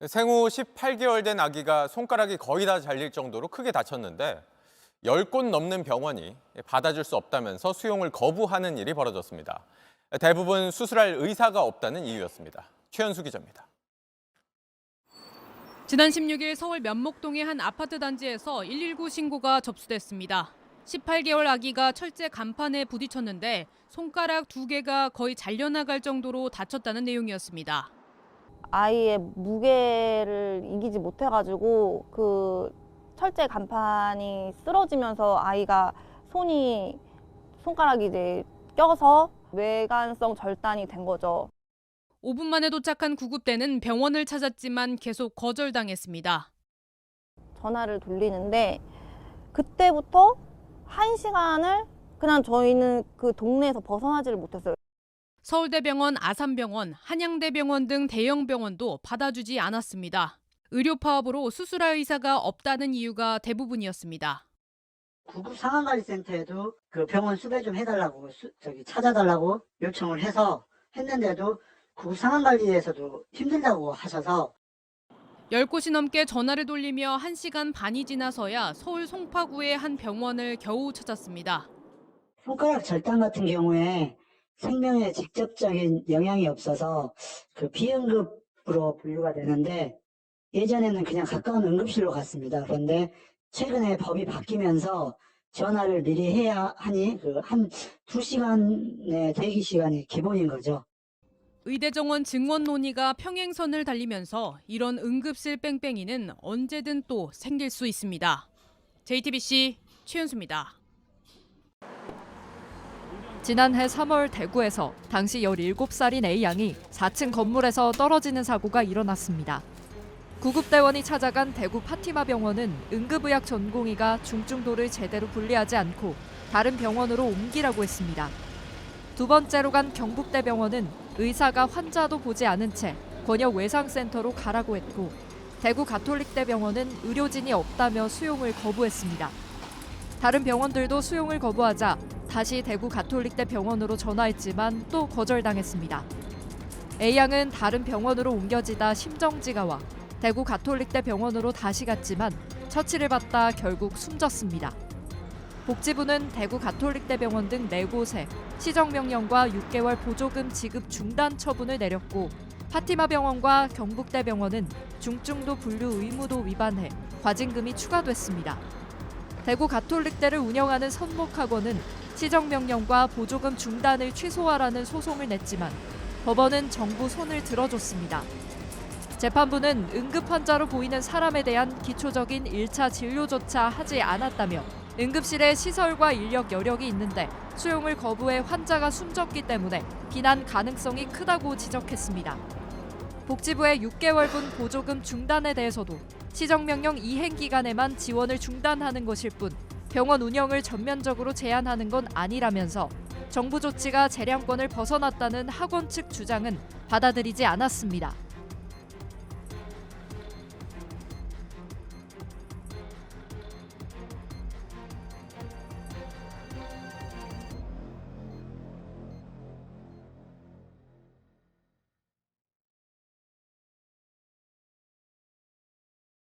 생후 18개월 된 아기가 손가락이 거의 다 잘릴 정도로 크게 다쳤는데 10곳 넘는 병원이 받아줄 수 없다면서 수용을 거부하는 일이 벌어졌습니다. 대부분 수술할 의사가 없다는 이유였습니다. 최현수 기자입니다. 지난 16일 서울 면목동의 한 아파트 단지에서 119 신고가 접수됐습니다. 18개월 아기가 철제 간판에 부딪혔는데 손가락 2개가 거의 잘려나갈 정도로 다쳤다는 내용이었습니다. 아이의 무게를 이기지 못해가지고 그 철제 간판이 쓰러지면서 아이가 손가락이 이제 껴서 뇌간성 절단이 된 거죠. 5분 만에 도착한 구급대는 병원을 찾았지만 계속 거절당했습니다. 전화를 돌리는데 그때부터 1시간을 그냥 저희는 그 동네에서 벗어나지를 못했어요. 서울대병원, 아산병원, 한양대병원 등 대형 병원도 받아주지 않았습니다. 의료 파업으로 수술할 의사가 없다는 이유가 대부분이었습니다. 구급상황관리센터에도 그 병원 수배 좀 해달라고 찾아달라고 요청을 해서 했는데도 구급상황관리에서도 힘들다고 하셔서 10곳이 넘게 전화를 돌리며 1시간 반이 지나서야 서울 송파구의 한 병원을 겨우 찾았습니다. 손가락 절단 같은 경우에 생명에 직접적인 영향이 없어서 그 비응급으로 분류가 되는데 예전에는 그냥 가까운 응급실로 갔습니다. 그런데 최근에 법이 바뀌면서 전화를 미리 해야 하니 그 한 2시간의 대기 시간이 기본인 거죠. 의대 정원 증원 논의가 평행선을 달리면서 이런 응급실 뺑뺑이는 언제든 또 생길 수 있습니다. JTBC 최윤수입니다. 지난해 3월 대구에서 당시 17살인 A양이 4층 건물에서 떨어지는 사고가 일어났습니다. 구급대원이 찾아간 대구 파티마 병원은 응급의학 전공의가 중증도를 제대로 분리하지 않고 다른 병원으로 옮기라고 했습니다. 두 번째로 간 경북대병원은 의사가 환자도 보지 않은 채 권역 외상센터로 가라고 했고 대구 가톨릭대병원은 의료진이 없다며 수용을 거부했습니다. 다른 병원들도 수용을 거부하자 다시 대구 가톨릭대 병원으로 전화했지만 또 거절당했습니다. A양은 다른 병원으로 옮겨지다 심정지가 와 대구 가톨릭대 병원으로 다시 갔지만 처치를 받다 결국 숨졌습니다. 복지부는 대구 가톨릭대 병원 등 4곳에 시정명령과 6개월 보조금 지급 중단 처분을 내렸고 파티마 병원과 경북대 병원은 중증도 분류 의무도 위반해 과징금이 추가됐습니다. 대구 가톨릭대를 운영하는 선목학원은 시정명령과 보조금 중단을 취소하라는 소송을 냈지만 법원은 정부 손을 들어줬습니다. 재판부는 응급 환자로 보이는 사람에 대한 기초적인 1차 진료조차 하지 않았다며 응급실에 시설과 인력 여력이 있는데 수용을 거부해 환자가 숨졌기 때문에 비난 가능성이 크다고 지적했습니다. 복지부의 6개월분 보조금 중단에 대해서도 시정명령 이행 기간에만 지원을 중단하는 것일 뿐 병원 운영을 전면적으로 제한하는 건 아니라면서 정부 조치가 재량권을 벗어났다는 학원 측 주장은 받아들이지 않았습니다.